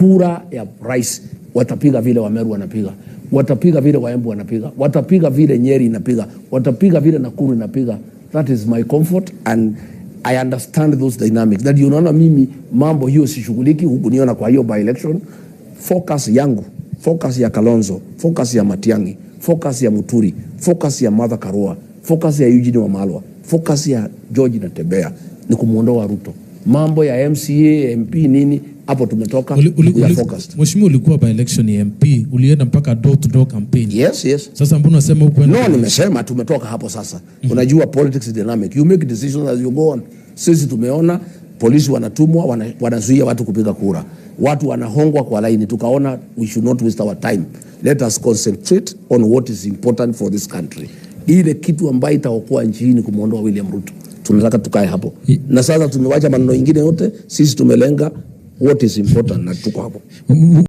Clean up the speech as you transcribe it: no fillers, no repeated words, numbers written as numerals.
kura ya rais watapiga vile Wameru wanapiga, watapiga vile Waembu wanapiga, watapiga vile Nyeri inapiga, watapiga vile Nakuru inapiga. That is my comfort and I understand those dynamics. That you know mimi mambo hiyo sishughuliki, hukuniona kwa hiyo by election. Focus yangu, focus ya Kalonzo, focus ya Matiang'i, focus ya Muturi, focus ya Martha Karua, focus ya Eugene Wamalwa, focus ya George Natembeya ni kumuondoa Ruto. Mambo ya MCA, MP nini, hapo tumetoka. Mheshimiwa, ulikuwa by election ya MP, ulienda mpaka door to door campaign. Yes, yes. Sasa mbona unasema huko? No, nimesema tumetoka hapo sasa. Unajua politics is dynamic. You make decisions as you go on. Sisi tumeona polisi wanatumwa, wanazuia watu kupiga kura. Watu wanahongwa kwa laini. Tukaona we should not waste our time. Let us concentrate on what is important for this country. Ile kitu ambayo itaokoa nchi hii ni kumuondoa William Ruto. Tunataka tukae hapo. Na sasa tumewacha maneno mengine yote, sisi tumelenga what is important na tuko hapo.